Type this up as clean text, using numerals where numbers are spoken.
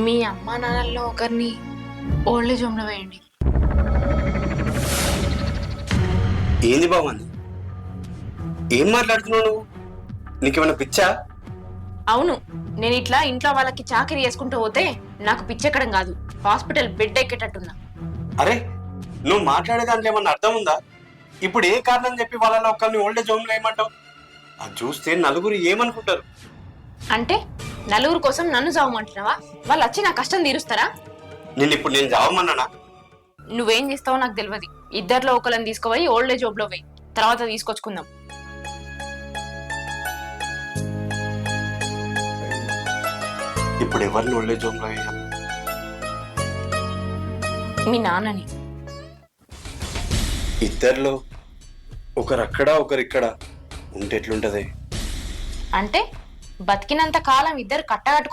మీ అమ్మా నాన్నల్లో ఒకరిని old age హోమ్లో వేయండి. ఏంది బాగుంది? ఏం మాట్లాడుతున్నావు నువ్వు? నీకేమైనా పిచ్చా? అవును, నేను ఇట్లా ఇంట్లో వాళ్ళకి చాకరీ చేసుకుంటూ పోతే నాకు పిచ్చెక్కడం కాదు, హాస్పిటల్ బెడ్ ఎక్కేటట్టున్నా. అరే, నువ్వు మాట్లాడే దాంట్లో ఏమన్నా అర్థం ఉందా? ఇప్పుడు ఏ కారణం చెప్పి వాళ్ళలో ఒకరిని ఓల్డేజ్ హోమ్లో ఏమంటావు? అది చూస్తే నలుగురు ఏమనుకుంటారు? అంటే నలుగురు కోసం నన్ను చావమంటున్నావా? వాళ్ళు వచ్చి నా కష్టం తీరుస్తారా? నేను చావమన్నానా? నువ్వేం చేస్తావో నాకు తెలియదు. ఇద్దరిలో ఒకరిని తీసుకుపోయి ఓల్డ్ ఏజ్ హోమ్లో వేయి, తర్వాత తీసుకొచ్చుకుందాం. ఇప్పుడు ఎవరిని ఓల్డేజ్ హోమ్లో వేయాలి? మీ నాన్నని. ఇద్దరిలో ఒకరు అక్కడ ఒకరు ఇక్కడ ఉంటే ఎట్లుంటది? అంటే బతికినంత కాలం ఇద్దరు కట్టగట్టుకుని